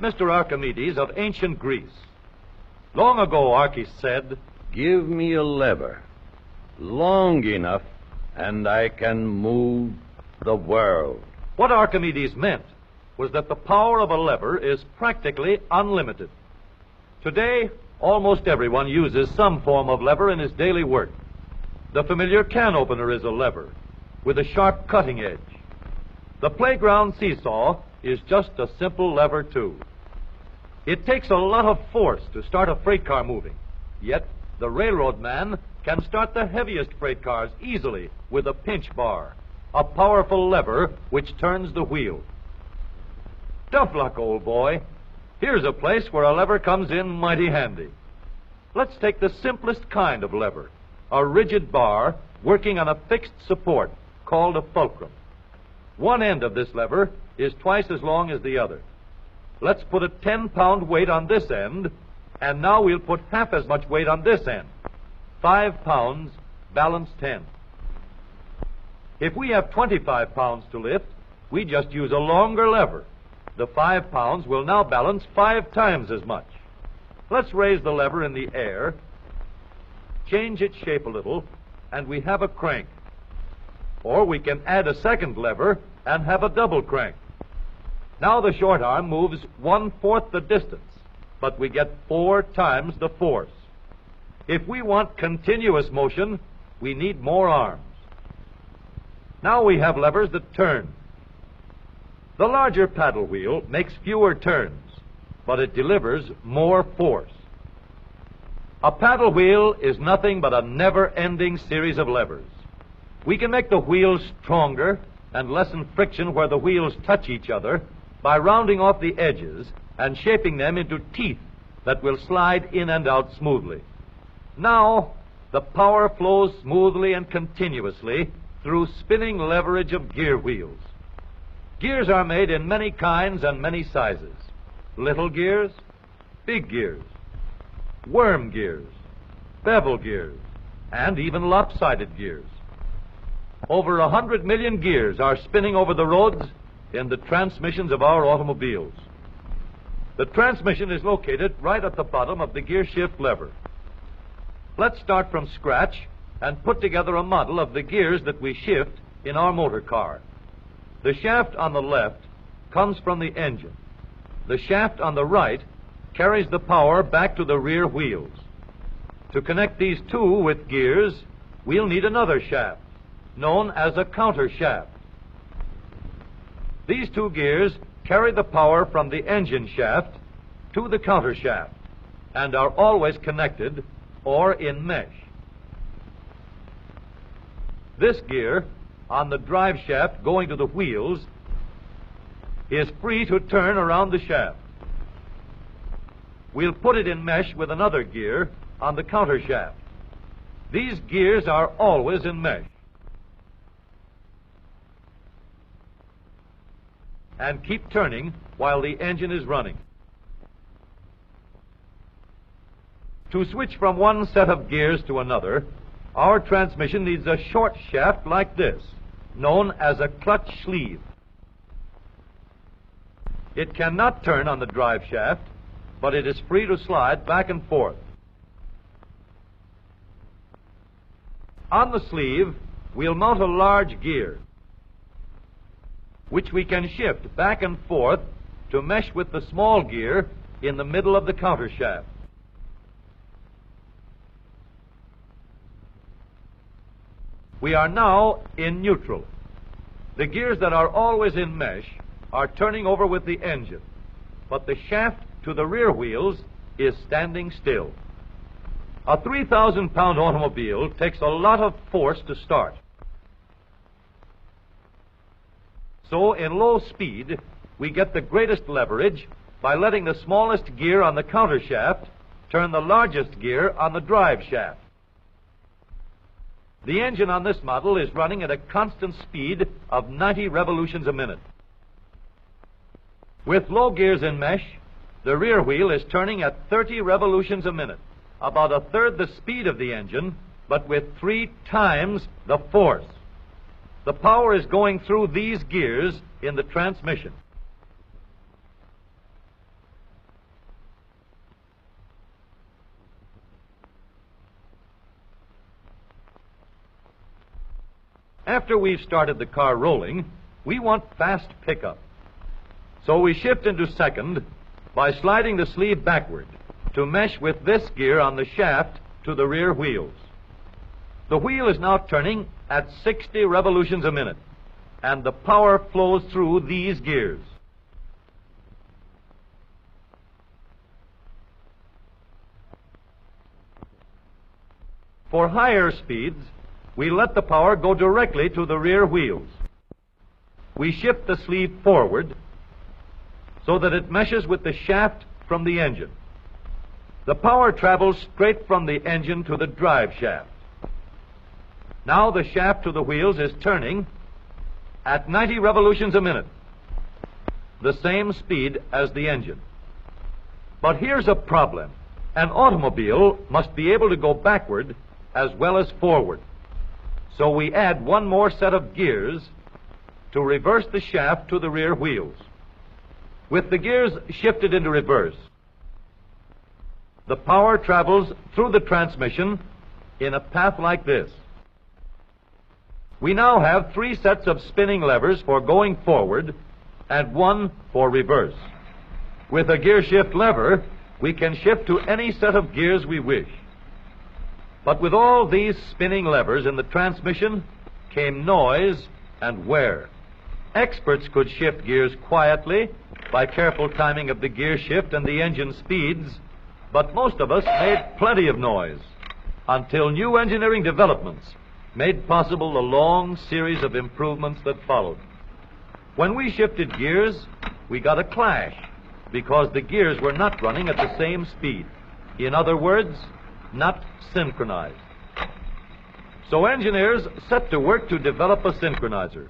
Meet Mr. Archimedes of ancient Greece. Long ago, Archis said, "Give me a lever long enough, and I can move the world." What Archimedes meant was that the power of a lever is practically unlimited. Today, almost everyone uses some form of lever in his daily work. The familiar can opener is a lever with a sharp cutting edge. The playground seesaw is just a simple lever, too. It takes a lot of force to start a freight car moving, yet the railroad man can start the heaviest freight cars easily with a pinch bar, a powerful lever which turns the wheel. Tough luck, old boy. Here's a place where a lever comes in mighty handy. Let's take the simplest kind of lever, a rigid bar working on a fixed support called a fulcrum. One end of this lever is twice as long as the other. Let's put a 10-pound weight on this end, and now we'll put half as much weight on this end. 5 pounds, balance 10. If we have 25 pounds to lift, we just use a longer lever. The 5 pounds will now balance 5 times as much. Let's raise the lever in the air, change its shape a little, and we have a crank. Or we can add a second lever and have a double crank. Now the short arm moves 1/4 the distance, but we get 4 times the force. If we want continuous motion, we need more arms. Now we have levers that turn. The larger paddle wheel makes fewer turns, but it delivers more force. A paddle wheel is nothing but a never-ending series of levers. We can make the wheels stronger and lessen friction where the wheels touch each other by rounding off the edges and shaping them into teeth that will slide in and out smoothly. Now, the power flows smoothly and continuously through spinning leverage of gear wheels. Gears are made in many kinds and many sizes. Little gears, big gears, worm gears, bevel gears, and even lopsided gears. Over 100 million gears are spinning over the roads in the transmissions of our automobiles. The transmission is located right at the bottom of the gear shift lever. Let's start from scratch and put together a model of the gears that we shift in our motor car. The shaft on the left comes from the engine. The shaft on the right carries the power back to the rear wheels. To connect these two with gears, we'll need another shaft, known as a counter shaft. These two gears carry the power from the engine shaft to the counter shaft and are always connected or in mesh. This gear on the drive shaft going to the wheels is free to turn around the shaft. We'll put it in mesh with another gear on the counter shaft. These gears are always in mesh and keep turning while the engine is running. To switch from one set of gears to another, our transmission needs a short shaft like this, known as a clutch sleeve. It cannot turn on the drive shaft, but it is free to slide back and forth. On the sleeve, we'll mount a large gear, which we can shift back and forth to mesh with the small gear in the middle of the counter shaft. We are now in neutral. The gears that are always in mesh are turning over with the engine, but the shaft to the rear wheels is standing still. A 3,000-pound automobile takes a lot of force to start. So in low speed, we get the greatest leverage by letting the smallest gear on the counter shaft turn the largest gear on the drive shaft. The engine on this model is running at a constant speed of 90 revolutions a minute. With low gears in mesh, the rear wheel is turning at 30 revolutions a minute, about a third the speed of the engine, but with 3 times the force. The power is going through these gears in the transmission. After we've started the car rolling, we want fast pickup. So we shift into second by sliding the sleeve backward to mesh with this gear on the shaft to the rear wheels. The wheel is now turning at 60 revolutions a minute, and the power flows through these gears. For higher speeds, we let the power go directly to the rear wheels. We shift the sleeve forward so that it meshes with the shaft from the engine. The power travels straight from the engine to the drive shaft. Now the shaft to the wheels is turning at 90 revolutions a minute, the same speed as the engine. But here's a problem. An automobile must be able to go backward as well as forward. So we add one more set of gears to reverse the shaft to the rear wheels. With the gears shifted into reverse, the power travels through the transmission in a path like this. We now have 3 sets of spinning levers for going forward and 1 for reverse. With a gear shift lever, we can shift to any set of gears we wish. But with all these spinning levers in the transmission came noise and wear. Experts could shift gears quietly by careful timing of the gear shift and the engine speeds, but most of us made plenty of noise until new engineering developments made possible the long series of improvements that followed. When we shifted gears, we got a clash because the gears were not running at the same speed. In other words, not synchronized. So engineers set to work to develop a synchronizer.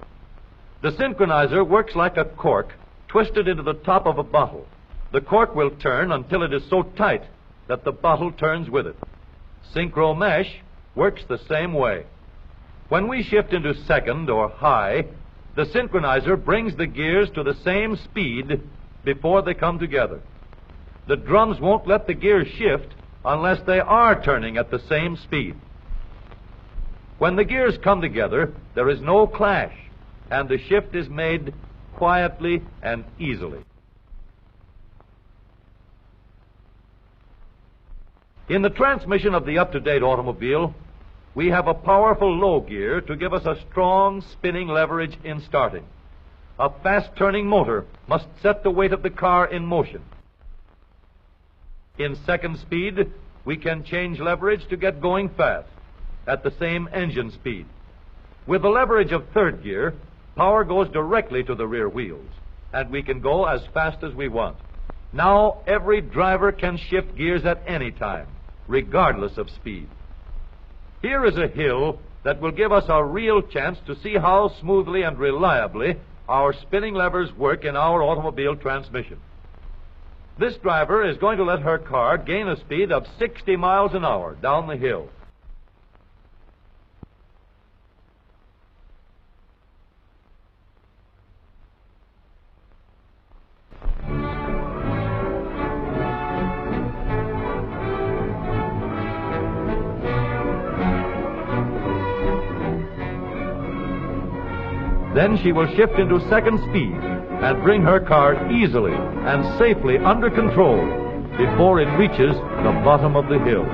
The synchronizer works like a cork twisted into the top of a bottle. The cork will turn until it is so tight that the bottle turns with it. Synchro mesh works the same way. When we shift into second or high, the synchronizer brings the gears to the same speed before they come together. The drums won't let the gears shift unless they are turning at the same speed. When the gears come together, there is no clash, and the shift is made quietly and easily. In the transmission of the up-to-date automobile, we have a powerful low gear to give us a strong spinning leverage in starting. A fast-turning motor must set the weight of the car in motion. In second speed, we can change leverage to get going fast at the same engine speed. With the leverage of third gear, power goes directly to the rear wheels, and we can go as fast as we want. Now, every driver can shift gears at any time, regardless of speed. Here is a hill that will give us a real chance to see how smoothly and reliably our spinning levers work in our automobile transmission. This driver is going to let her car gain a speed of 60 miles an hour down the hill. Then she will shift into second speed and bring her car easily and safely under control before it reaches the bottom of the hill.